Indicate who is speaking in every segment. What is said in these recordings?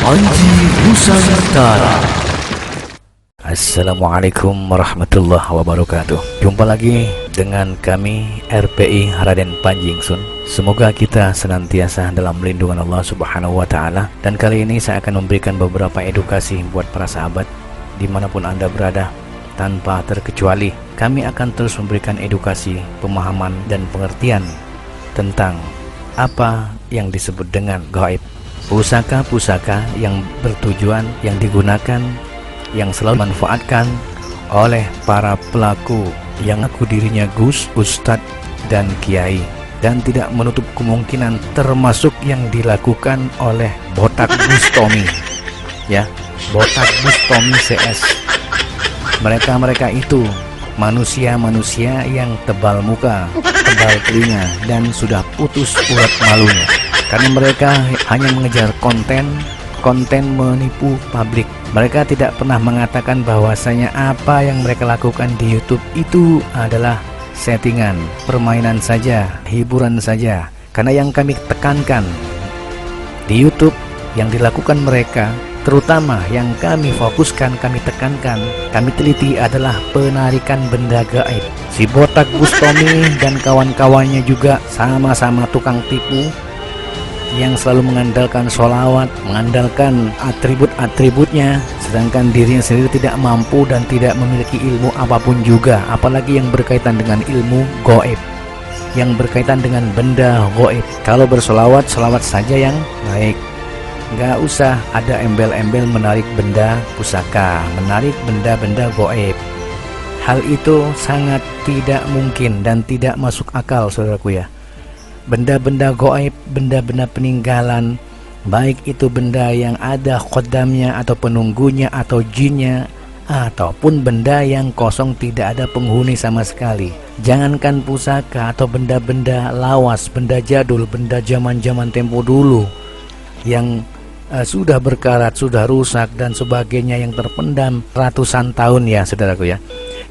Speaker 1: Panji Nusantara. Assalamualaikum warahmatullahi wabarakatuh. Jumpa lagi dengan kami RPI Raden Panji Ingsun. Semoga kita senantiasa dalam lindungan Allah Subhanahu wa Ta'ala. Dan kali ini saya akan memberikan beberapa edukasi buat para sahabat dimanapun Anda berada. Tanpa terkecuali, kami akan terus memberikan edukasi, pemahaman, dan pengertian tentang apa yang disebut dengan gaib. Pusaka-pusaka yang bertujuan, yang digunakan, yang selalu dimanfaatkan oleh para pelaku yang mengaku dirinya Gus, Ustadz, dan Kiai, dan tidak menutup kemungkinan termasuk yang dilakukan oleh Botak Bustomi, ya, Botak Bustomi CS. Mereka itu manusia-manusia yang tebal muka, tebal telinga, dan sudah putus urat malunya. Karena mereka hanya mengejar konten menipu publik. Mereka tidak pernah mengatakan bahwasanya apa yang mereka lakukan di YouTube itu adalah settingan, permainan saja, hiburan saja. Karena yang kami tekankan di YouTube yang dilakukan mereka, terutama yang kami fokuskan, kami tekankan, kami teliti adalah penarikan benda gaib. Si Botak Bustomi dan kawan-kawannya juga sama-sama tukang tipu yang selalu mengandalkan sholawat, mengandalkan atribut-atributnya, sedangkan dirinya sendiri tidak mampu dan tidak memiliki ilmu apapun juga, apalagi yang berkaitan dengan ilmu gaib, yang berkaitan dengan benda gaib. Kalau bersolawat, solawat saja yang baik, nggak usah ada embel-embel menarik benda pusaka, menarik benda-benda gaib. Hal itu sangat tidak mungkin dan tidak masuk akal, saudaraku ya. Benda-benda gaib, benda-benda peninggalan, baik itu benda yang ada khodamnya atau penunggunya atau jinnya, ataupun benda yang kosong tidak ada penghuni sama sekali. Jangankan pusaka atau benda-benda lawas, benda jadul, benda zaman-zaman tempo dulu yang sudah berkarat, sudah rusak dan sebagainya, yang terpendam ratusan tahun ya saudaraku ya,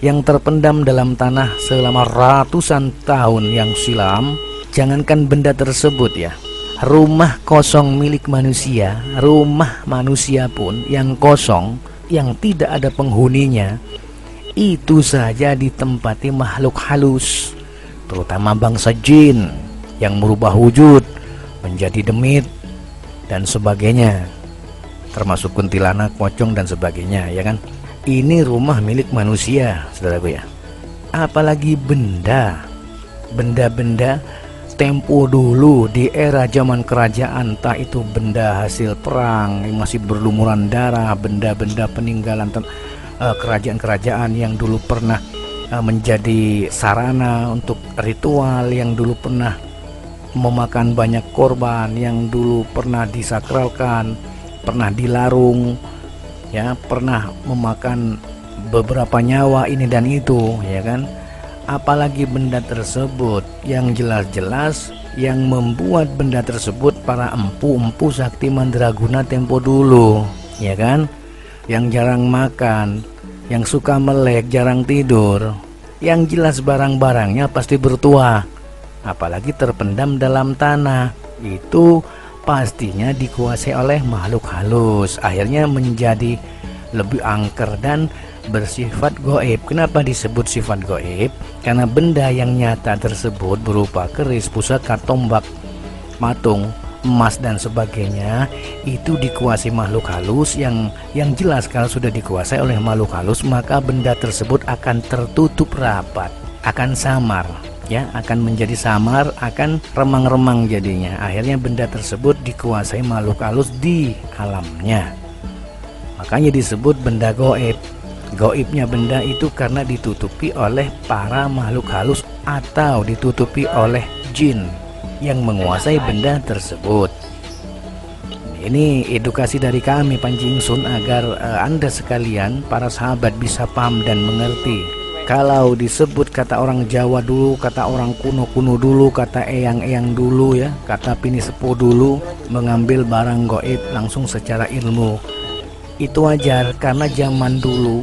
Speaker 1: yang terpendam dalam tanah selama ratusan tahun yang silam. Jangankan benda tersebut ya, rumah kosong milik manusia, rumah manusia pun yang kosong, yang tidak ada penghuninya, itu saja ditempati makhluk halus, terutama bangsa jin yang merubah wujud menjadi demit dan sebagainya, termasuk kuntilanak, pocong dan sebagainya, ya kan? Ini rumah milik manusia, saudaraku ya. Apalagi benda-benda tempo dulu di era zaman kerajaan, entah itu benda hasil perang yang masih berlumuran darah, benda-benda peninggalan kerajaan-kerajaan yang dulu pernah menjadi sarana untuk ritual, yang dulu pernah memakan banyak korban, yang dulu pernah disakralkan, pernah dilarung, ya, pernah memakan beberapa nyawa ini dan itu, ya kan? Apalagi benda tersebut yang jelas-jelas yang membuat benda tersebut para empu-empu sakti mandraguna tempo dulu, ya kan? Yang jarang makan, yang suka melek, jarang tidur, yang jelas barang-barangnya pasti bertuah, apalagi terpendam dalam tanah, itu pastinya dikuasai oleh makhluk halus, akhirnya menjadi lebih angker dan bersifat gaib. Kenapa disebut sifat gaib? Karena benda yang nyata tersebut berupa keris, pusaka, tombak, matung, emas dan sebagainya, itu dikuasai makhluk halus, yang jelas kalau sudah dikuasai oleh makhluk halus, maka benda tersebut akan tertutup rapat, akan samar, ya, akan menjadi samar, akan remang-remang jadinya. Akhirnya benda tersebut dikuasai makhluk halus di alamnya, makanya disebut benda gaib. Gaibnya benda itu karena ditutupi oleh para makhluk halus atau ditutupi oleh jin yang menguasai benda tersebut. Ini edukasi dari kami Panji Ingsun agar Anda sekalian, para sahabat, bisa paham dan mengerti. Kalau disebut kata orang Jawa dulu, kata orang kuno-kuno dulu, kata eyang-eyang dulu ya, kata pini sepuh dulu, mengambil barang gaib langsung secara ilmu, itu wajar karena zaman dulu,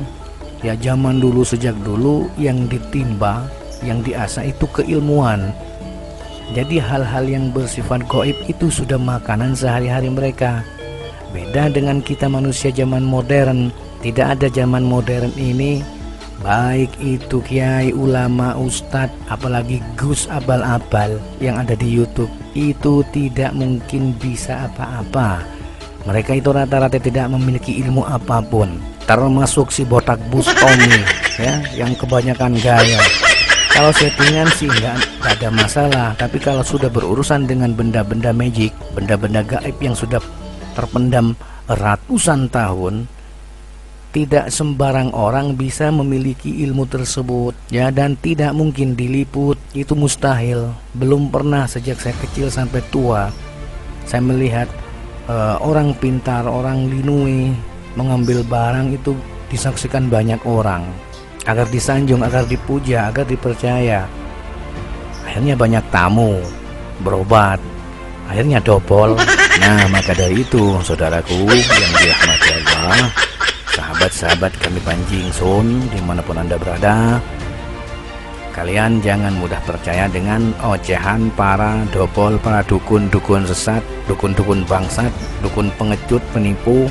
Speaker 1: ya, zaman dulu, sejak dulu yang ditimba, yang diasah itu keilmuan. Jadi hal-hal yang bersifat gaib itu sudah makanan sehari-hari mereka. Beda dengan kita manusia zaman modern. Tidak ada zaman modern ini, baik itu kiai, ulama, ustadz, apalagi gus abal-abal yang ada di YouTube, itu tidak mungkin bisa apa-apa. Mereka itu rata-rata tidak memiliki ilmu apapun, termasuk si botak Bustomi ya, yang kebanyakan gaya. Kalau settingan sih nggak ada masalah, tapi kalau sudah berurusan dengan benda-benda magic, benda-benda gaib yang sudah terpendam ratusan tahun, tidak sembarang orang bisa memiliki ilmu tersebut ya, dan tidak mungkin diliput, itu mustahil. Belum pernah sejak saya kecil sampai tua saya melihat orang pintar, orang linui mengambil barang itu disaksikan banyak orang agar disanjung, agar dipuja, agar dipercaya. Akhirnya banyak tamu berobat, akhirnya dobol. Nah, maka dari itu saudaraku yang dirahmati Allah, sahabat-sahabat kami Panjing Sun dimanapun Anda berada, kalian jangan mudah percaya dengan ocehan para dobol, para dukun-dukun sesat, dukun-dukun bangsat, dukun pengecut, penipu.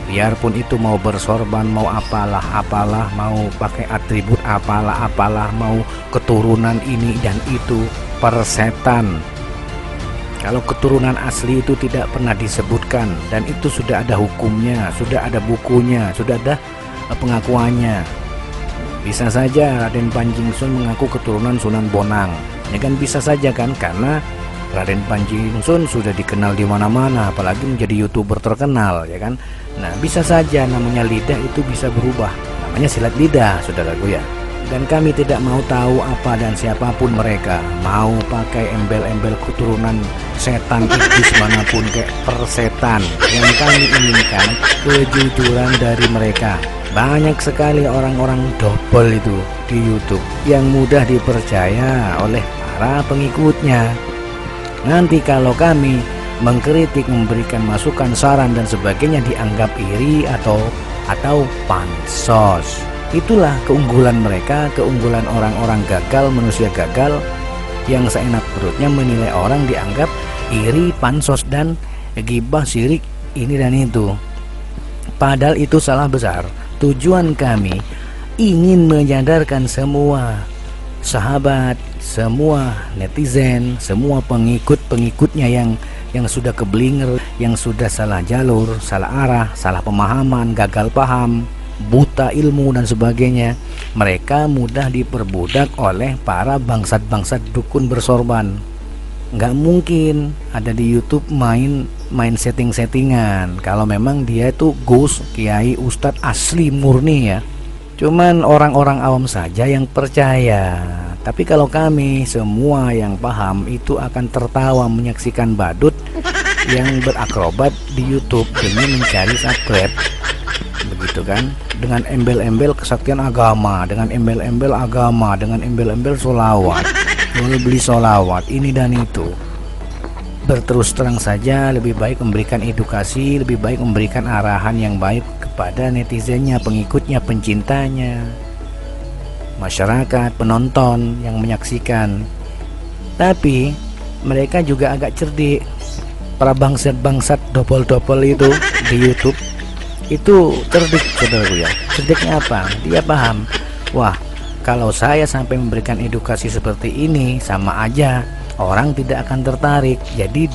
Speaker 1: Biarpun itu mau bersorban, mau apalah-apalah, mau pakai atribut apalah-apalah, mau keturunan ini dan itu, persetan. Kalau keturunan asli itu tidak pernah disebutkan, dan itu sudah ada hukumnya, sudah ada bukunya, sudah ada pengakuannya. Bisa saja Raden Panjing Sun mengaku keturunan Sunan Bonang, ya kan, bisa saja kan, karena Raden Panjing Sun sudah dikenal di mana-mana, apalagi menjadi YouTuber terkenal, ya kan. Nah, bisa saja, namanya lidah itu bisa berubah, namanya silat lidah, saudaraku ya. Dan kami tidak mau tahu apa dan siapapun mereka, mau pakai embel-embel keturunan setan iblis manapun, kayak persetan. Yang kami inginkan kejujuran dari mereka. Banyak sekali orang-orang dobol itu di YouTube yang mudah dipercaya oleh para pengikutnya. Nanti kalau kami mengkritik, memberikan masukan, saran dan sebagainya, dianggap iri atau pansos. Itulah keunggulan mereka, keunggulan orang-orang gagal, manusia gagal yang seenak perutnya menilai orang, dianggap iri, pansos dan gibah, syirik, ini dan itu. Padahal itu salah besar. Tujuan kami ingin menyadarkan semua sahabat, semua netizen, semua pengikut-pengikutnya yang sudah keblinger, yang sudah salah jalur, salah arah, salah pemahaman, gagal paham, buta ilmu dan sebagainya. Mereka mudah diperbudak oleh para bangsat-bangsat dukun bersorban. Nggak mungkin ada di YouTube main setting-settingan kalau memang dia itu gus, kiai, ustadz asli murni ya. Cuman orang-orang awam saja yang percaya. Tapi kalau kami semua yang paham itu akan tertawa menyaksikan badut yang berakrobat di YouTube demi mencari subscribe, begitu kan, dengan embel-embel kesaktian agama, dengan embel-embel agama, dengan embel-embel solawat, jual beli solawat, ini dan itu. Berterus terang saja, lebih baik memberikan edukasi, lebih baik memberikan arahan yang baik kepada netizennya, pengikutnya, pencintanya, masyarakat, penonton yang menyaksikan. Tapi mereka juga agak cerdik. Para bangsat-bangsat dobol-dobol itu di YouTube itu cerdik, saudaraku ya. Cerdiknya apa? Dia paham, wah, kalau saya sampai memberikan edukasi seperti ini, sama aja orang tidak akan tertarik. Jadi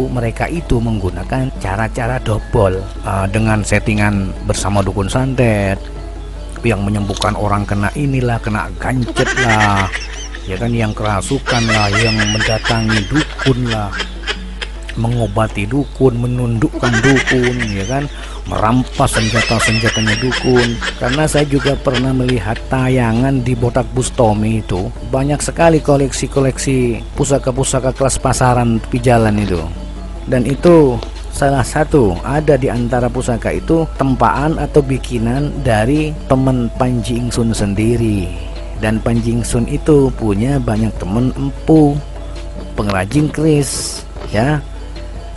Speaker 1: mereka itu menggunakan cara-cara dobol, dengan settingan bersama dukun santet yang menyembuhkan orang kena inilah, kena gancet lah, ya kan, yang kerasukan lah, yang mendatangi dukun lah, mengobati dukun, menundukkan dukun, ya kan, merampas senjata-senjatanya dukun. Karena saya juga pernah melihat tayangan di Botak Bustomi itu, banyak sekali koleksi-koleksi pusaka-pusaka kelas pasaran tepi jalan itu. Dan itu salah satu ada di antara pusaka itu tempaan atau bikinan dari teman Panjing Sun sendiri. Dan Panjing Sun itu punya banyak teman empu, pengrajin keris, ya,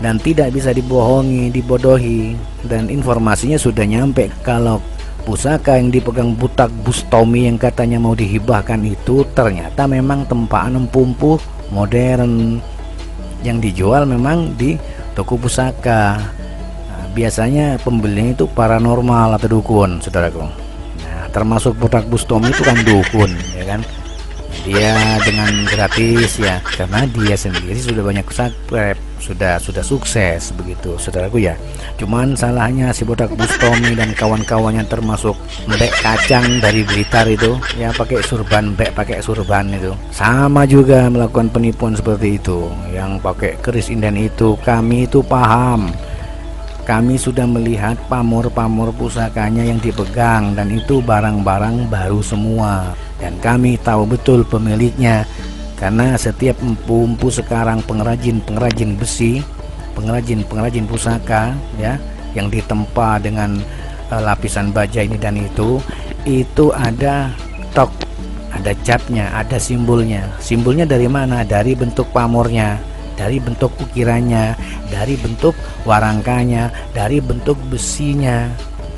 Speaker 1: dan tidak bisa dibohongi, dibodohi. Dan informasinya sudah nyampe kalau pusaka yang dipegang Botak Bustomi yang katanya mau dihibahkan itu ternyata memang tempaan empu-empu modern yang dijual memang di toko pusaka. Nah, biasanya pembelinya itu paranormal atau dukun, saudaraku. Nah, termasuk Botak Bustomi itu kan dukun, ya kan? Dia dengan gratis ya, karena dia sendiri sudah banyak subscribe, sudah sukses begitu, saudaraku ya. Cuman salahnya si Botak Bustomi dan kawan-kawannya, termasuk Mbek Kacang dari Blitar itu ya, pakai surban, Mbek pakai surban itu sama juga melakukan penipuan seperti itu. Yang pakai keris inden itu, kami itu paham. Kami sudah melihat pamor-pamor pusakanya yang dipegang, dan itu barang-barang baru semua. Dan kami tahu betul pemiliknya, karena setiap empu-empu sekarang, pengrajin besi, pengrajin pusaka ya, yang ditempa dengan lapisan baja ini dan itu ada tok, ada capnya, ada simbolnya. Simbolnya dari mana? Dari bentuk pamornya, dari bentuk ukirannya, dari bentuk warangkanya, dari bentuk besinya,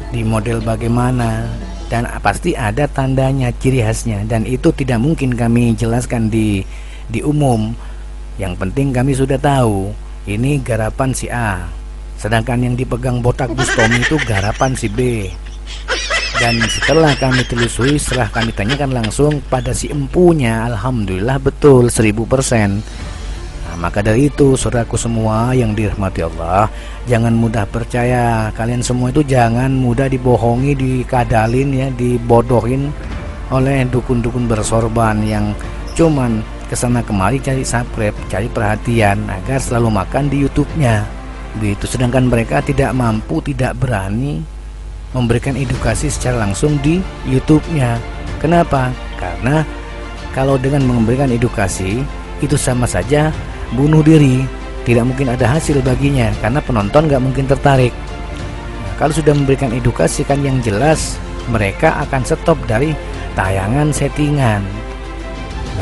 Speaker 1: di model bagaimana, dan pasti ada tandanya, ciri khasnya. Dan itu tidak mungkin kami jelaskan di umum. Yang penting kami sudah tahu ini garapan si A, sedangkan yang dipegang Botak Bustomi itu garapan si B. Dan setelah kami telusuri, setelah kami tanyakan langsung pada si empunya, alhamdulillah betul 1000%. Maka dari itu, saudaraku semua yang dirahmati Allah, jangan mudah percaya. Kalian semua itu jangan mudah dibohongi, dikadalin ya, dibodohin oleh dukun-dukun bersorban yang cuman kesana kemari cari subscribe, cari perhatian agar selalu makan di YouTube-nya begitu. Sedangkan mereka tidak mampu, tidak berani memberikan edukasi secara langsung di YouTube-nya. Kenapa? Karena kalau dengan memberikan edukasi itu sama saja bunuh diri, tidak mungkin ada hasil baginya, karena penonton nggak mungkin tertarik. Nah, kalau sudah memberikan edukasi kan yang jelas mereka akan stop dari tayangan settingan,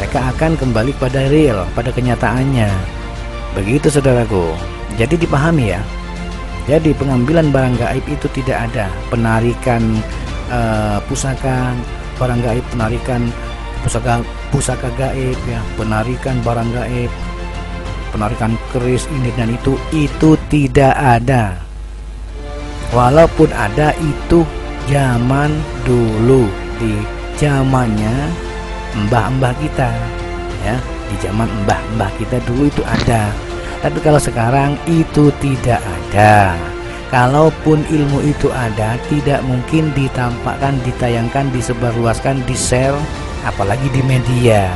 Speaker 1: mereka akan kembali pada real, pada kenyataannya begitu, saudaraku. Jadi dipahami ya. Jadi pengambilan barang gaib itu tidak ada, penarikan pusaka barang gaib, penarikan pusaka gaib ya, penarikan barang gaib, penarikan keris ini dan itu tidak ada. Walaupun ada, itu zaman dulu, di zamannya mbah-mbah kita ya, di zaman mbah-mbah kita dulu itu ada. Tapi kalau sekarang itu tidak ada. Kalaupun ilmu itu ada, tidak mungkin ditampakkan, ditayangkan, disebarluaskan, di-share, apalagi di media.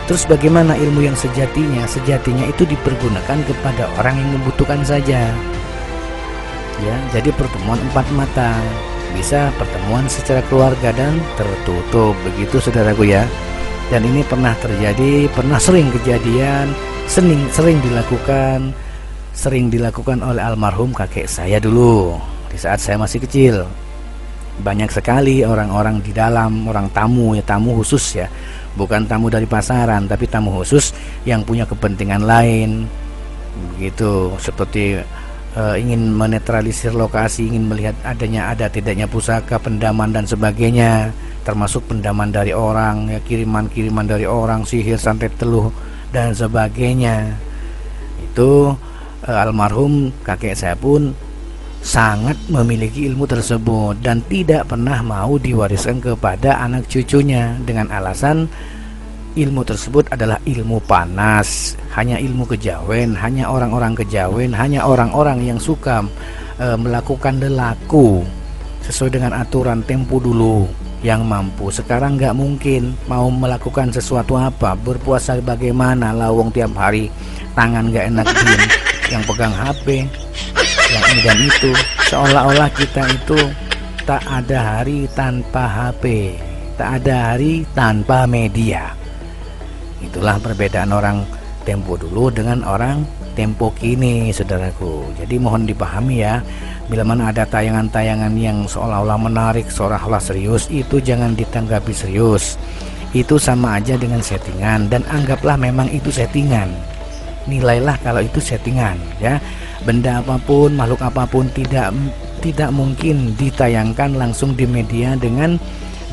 Speaker 1: Terus bagaimana ilmu yang sejatinya? Sejatinya itu dipergunakan kepada orang yang membutuhkan saja. Ya, jadi pertemuan empat mata, bisa pertemuan secara keluarga dan tertutup begitu, saudaraku ya. Dan ini pernah terjadi, pernah sering kejadian, sering dilakukan oleh almarhum kakek saya dulu di saat saya masih kecil. Banyak sekali orang-orang di dalam, orang tamu ya, tamu khusus ya. Bukan tamu dari pasaran, tapi tamu khusus yang punya kepentingan lain begitu, seperti ingin menetralisir lokasi, ingin melihat ada tidaknya pusaka, pendaman dan sebagainya, termasuk pendaman dari orang ya, kiriman dari orang, sihir, santet teluh dan sebagainya. Itu almarhum kakek saya pun sangat memiliki ilmu tersebut dan tidak pernah mau diwariskan kepada anak cucunya, dengan alasan ilmu tersebut adalah ilmu panas, hanya ilmu kejawen, hanya orang-orang kejawen, hanya orang-orang yang suka melakukan lelaku sesuai dengan aturan tempo dulu yang mampu. Sekarang nggak mungkin mau melakukan sesuatu apa, berpuasa bagaimana, lawong tiap hari, tangan nggak enak diem, yang pegang HP, yang ini dan itu, seolah-olah kita itu tak ada hari tanpa HP, tak ada hari tanpa media. Itulah perbedaan orang tempo dulu dengan orang tempo kini, saudaraku. Jadi mohon dipahami ya, bila mana ada tayangan-tayangan yang seolah-olah menarik, seolah-olah serius, itu jangan ditanggapi serius. Itu sama aja dengan settingan, dan anggaplah memang itu settingan. Nilailah kalau itu settingan ya. Benda apapun, makhluk apapun tidak mungkin ditayangkan langsung di media dengan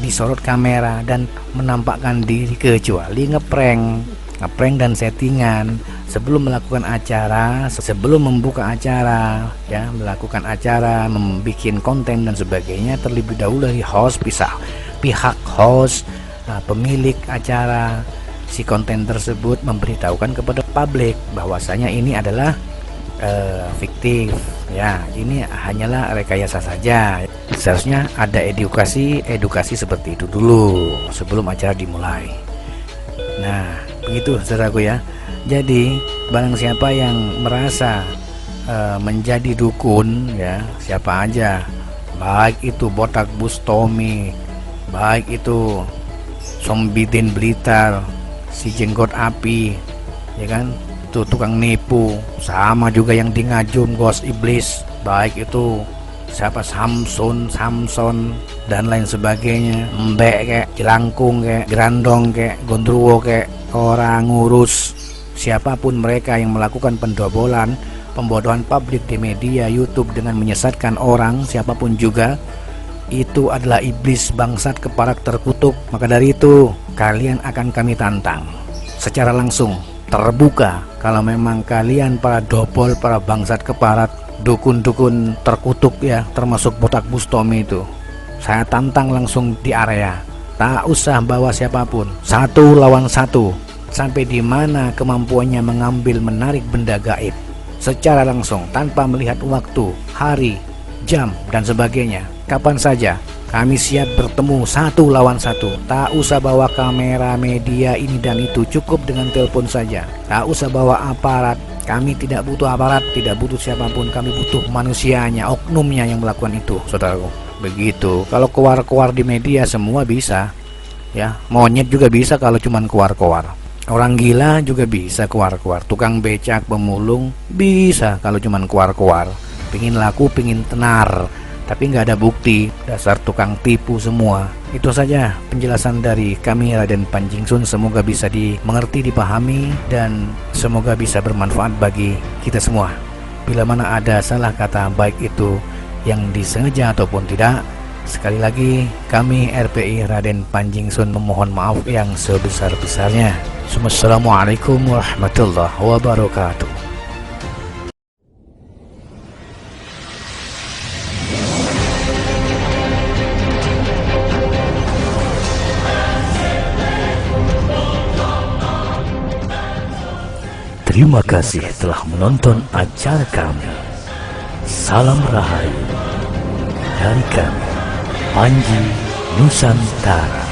Speaker 1: disorot kamera dan menampakkan diri, kecuali ngeprank. ngeprank dan settingan sebelum melakukan acara, sebelum membuka acara, ya, melakukan acara, membuat konten dan sebagainya. Terlebih dahulu dari host, pihak host, pemilik acara, si konten tersebut memberitahukan kepada publik bahwasanya ini adalah fiktif, ya, ini hanyalah rekayasa saja. Seharusnya ada edukasi seperti itu dulu sebelum acara dimulai. Nah, begitu saudaraku ya. Jadi barang siapa yang merasa menjadi dukun, ya, siapa aja, baik itu Botak Bustomi, baik itu Sombidin Blitar, si Jenggot Api, ya kan, itu tukang nipu, sama juga yang di Ngajum Ghost Iblis, baik itu siapa, Samson dan lain sebagainya, Mbek kek, Jelangkung kek, Grandong kek, Gondruwo kek, orang ngurus, siapapun mereka yang melakukan pendobolan, pembodohan publik di media YouTube dengan menyesatkan orang, siapapun juga, itu adalah iblis bangsat keparat terkutuk. Maka dari itu kalian akan kami tantang secara langsung, terbuka. Kalau memang kalian para dobol, para bangsat keparat, dukun-dukun terkutuk, ya, termasuk Botak Bustomi itu, saya tantang langsung di area, tak usah bawa siapapun, 1 lawan 1, sampai di mana kemampuannya mengambil menarik benda gaib secara langsung tanpa melihat waktu, hari, jam dan sebagainya. Kapan saja kami siap bertemu 1 lawan 1. Tak usah bawa kamera, media, ini dan itu, cukup dengan telepon saja. Tak usah bawa aparat. Kami tidak butuh aparat, tidak butuh siapapun. Kami butuh manusianya, oknumnya yang melakukan itu, saudaraku. Begitu. Kalau keluar-keluar di media semua bisa, ya. Monyet juga bisa kalau cuman keluar-keluar. Orang gila juga bisa keluar-keluar. Tukang becak, pemulung bisa kalau cuman keluar-keluar. Pingin laku, pingin tenar, tapi nggak ada bukti, dasar tukang tipu semua. Itu saja penjelasan dari kami Raden Panjingsun. Semoga bisa dimengerti, dipahami, dan semoga bisa bermanfaat bagi kita semua. Bila mana ada salah kata, baik itu yang disengaja ataupun tidak, sekali lagi kami RPI Raden Panjingsun memohon maaf yang sebesar-besarnya. Assalamualaikum warahmatullahi wabarakatuh. Terima kasih telah menonton acara kami. Salam Rahayu dari kami, Panji Nusantara.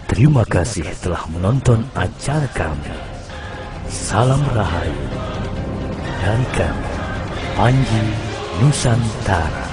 Speaker 1: Terima kasih telah menonton acara kami. Salam Rahayu dari kami, Panji Nusantara.